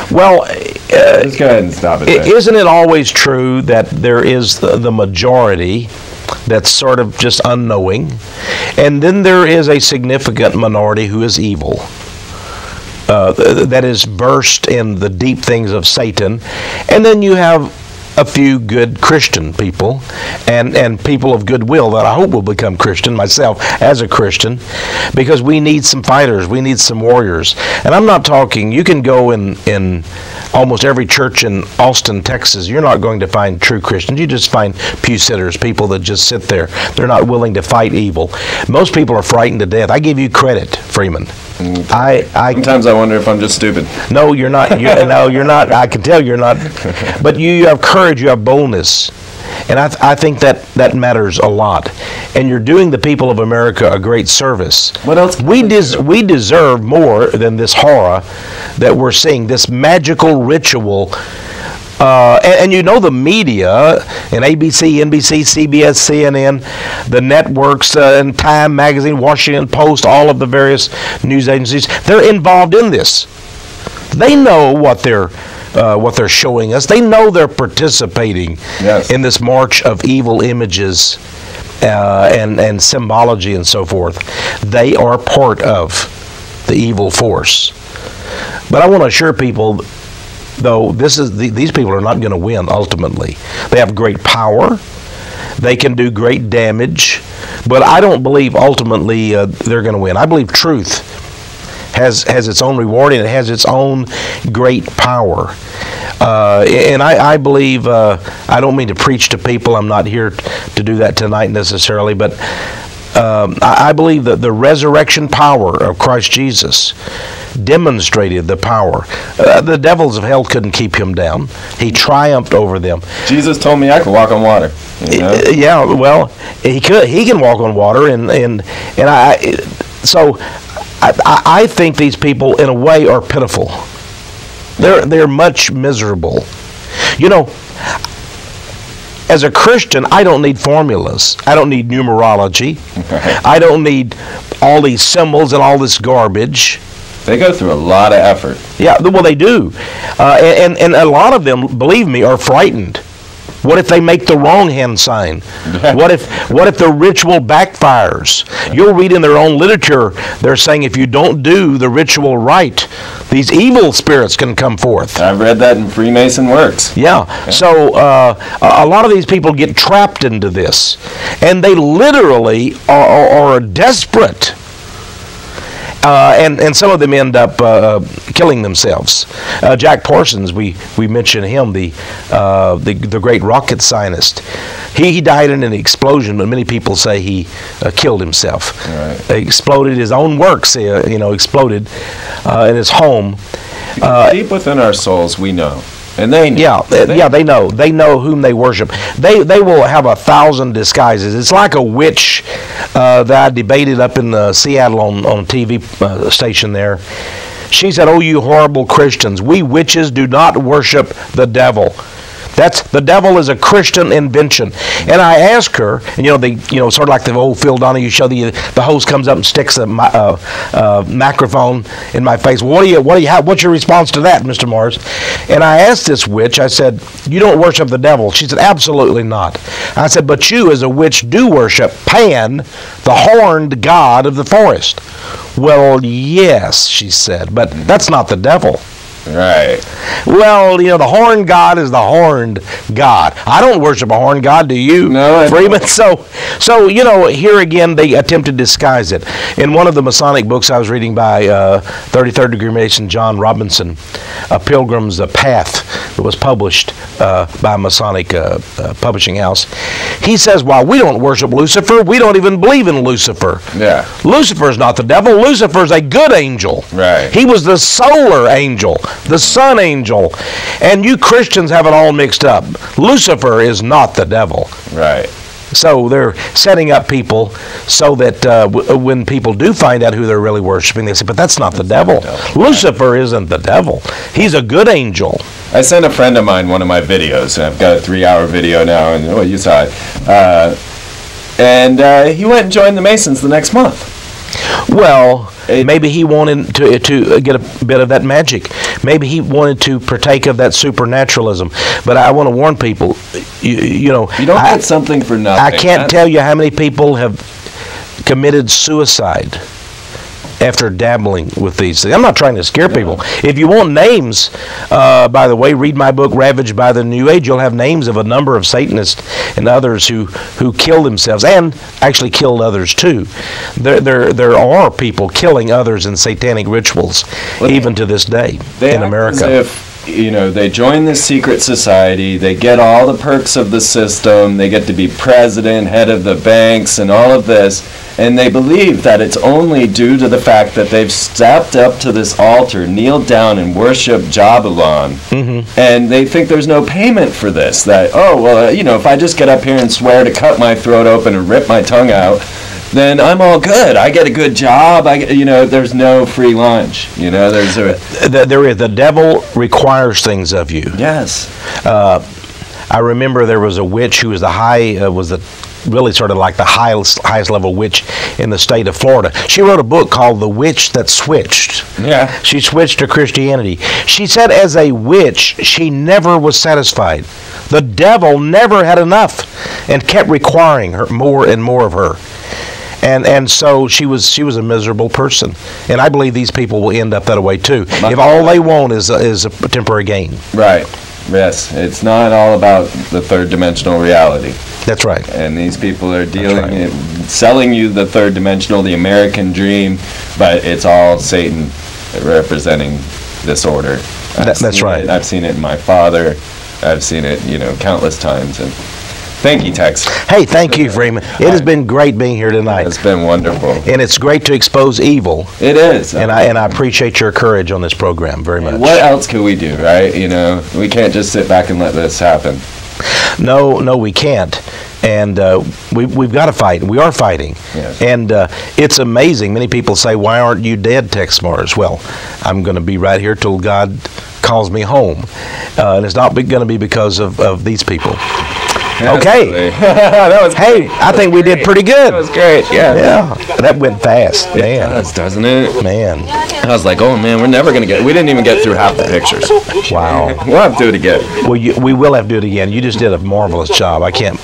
Well... let's go ahead and stop it there. Isn't it always true that there is the majority that's sort of just unknowing, and then there is a significant minority who is evil, that is versed in the deep things of Satan, and then you have a few good Christian people and people of goodwill that I hope will become Christian, myself as a Christian, because we need some fighters, we need some warriors. And I'm not talking, you can go in almost every church in Austin, Texas, you're not going to find true Christians. You just find pew sitters, people that just sit there. They're not willing to fight evil. Most people are frightened to death. I give you credit, Freeman. Sometimes I wonder if I'm just stupid. No, you're not. No, you're not. I can tell you're not. But you have courage, you have boldness. And I think that matters a lot. And you're doing the people of America a great service. What else? We deserve more than this horror that we're seeing, this magical ritual. And you know the media, and ABC, NBC, CBS, CNN, the networks, and Time Magazine, Washington Post, all of the various news agencies, they're involved in this. They know what they're showing us. They know they're participating in this march of evil images and symbology and so forth. They are part of the evil force. But I want to assure people, though, these people are not going to win ultimately. They have great power. They can do great damage. But I don't believe ultimately they're going to win. I believe truth has its own reward, and it has its own great power. And I believe, I don't mean to preach to people. I'm not here to do that tonight necessarily, but I believe that the resurrection power of Christ Jesus demonstrated the power. The devils of hell couldn't keep him down. He triumphed over them. Jesus told me I could walk on water. You know? Yeah, well, he could. He can walk on water, and I think these people, in a way, are pitiful. They're much miserable. You know, as a Christian, I don't need formulas. I don't need numerology. I don't need all these symbols and all this garbage. They go through a lot of effort. Yeah, well, they do. And a lot of them, believe me, are frightened. What if they make the wrong hand sign? What if the ritual backfires? You'll read in their own literature, they're saying if you don't do the ritual right, these evil spirits can come forth. I've read that in Freemason works. Yeah. So a lot of these people get trapped into this, and they literally are desperate. And some of them end up killing themselves. Jack Parsons, we mentioned him, the great rocket scientist. He died in an explosion, but many people say he killed himself. Right. He exploded. His own works, exploded in his home. Deep within our souls, we know. And they know. Yeah, they know. They know whom they worship. They will have 1,000 disguises. It's like a witch that I debated up in Seattle on TV station there. She said, "Oh, you horrible Christians, we witches do not worship the devil. The devil is a Christian invention." And I asked her, and sort of like the old Phil Donahue show, the host comes up and sticks a microphone in my face. Well, what's your response to that, Mr. Morris? And I asked this witch, I said, "You don't worship the devil?" She said, "Absolutely not." I said, "But you as a witch do worship Pan, the horned god of the forest." "Well, yes," she said, "but that's not the devil." Right. Well, the horned god is the horned god. I don't worship a horned god, do you? No, Freeman? So here again, they attempt to disguise it. In one of the Masonic books I was reading by 33rd degree Mason John Robinson, A Pilgrim's Path, that was published by a Masonic publishing house, he says, "While we don't worship Lucifer, we don't even believe in Lucifer." Yeah. Lucifer's not the devil. Lucifer's a good angel. Right. He was the solar angel, the sun angel. And you Christians have it all mixed up. Lucifer is not the devil. Right. So they're setting up people so that when people do find out who they're really worshiping, they say, "But that's not the devil. Lucifer isn't the devil. He's a good angel." I sent a friend of mine one of my videos. I've got a 3-hour video now, and you saw it. And he went and joined the Masons the next month. Well, maybe he wanted to get a bit of that magic. Maybe he wanted to partake of that supernaturalism. But I want to warn people, you don't get something for nothing. I can't tell you how many people have committed suicide after dabbling with these things. I'm not trying to scare people. If you want names, by the way, read my book, Ravaged by the New Age. You'll have names of a number of Satanists and others who killed themselves and actually killed others too. There are people killing others in satanic rituals, even to this day in America. As if, they join this secret society, they get all the perks of the system, they get to be president, head of the banks, and all of this, and they believe that it's only due to the fact that they've stepped up to this altar, kneeled down, and worshiped Jabalon, and they think there's no payment for this, that, if I just get up here and swear to cut my throat open and rip my tongue out, then I'm all good. I get a good job. There's no free lunch. The devil requires things of you. Yes. I remember there was a witch who was really sort of like the highest level witch in the state of Florida. She wrote a book called The Witch That Switched. Yeah. She switched to Christianity. She said as a witch, she never was satisfied. The devil never had enough and kept requiring her more and more of her. And so she was a miserable person, and I believe these people will end up that way too. If all they want is a temporary gain. Right. Yes. It's not all about the third dimensional reality. That's right. And these people are dealing. selling you the third dimensional, the American dream, but it's all Satan representing disorder. That's right. I've seen it in my father. I've seen it, countless times. And thank you, Tex. Hey, thank you, Freeman. It has been great being here tonight. It's been wonderful. And it's great to expose evil. It is. And I appreciate your courage on this program very much. What else could we do, right? We can't just sit back and let this happen. No, we can't. And we've got to fight. We are fighting. Yes. And it's amazing. Many people say, why aren't you dead, Tex Mars? Well, I'm going to be right here till God calls me home. And it's not going to be because of these people. Okay. That was hey, I think we did pretty good. That was great. Yeah. Yeah. That went fast, man. It does, doesn't it? Man. I was like, oh man, we're never gonna we didn't even get through half the pictures. Wow. We'll have to do it again. Well, we will have to do it again. You just did a marvelous job. I can't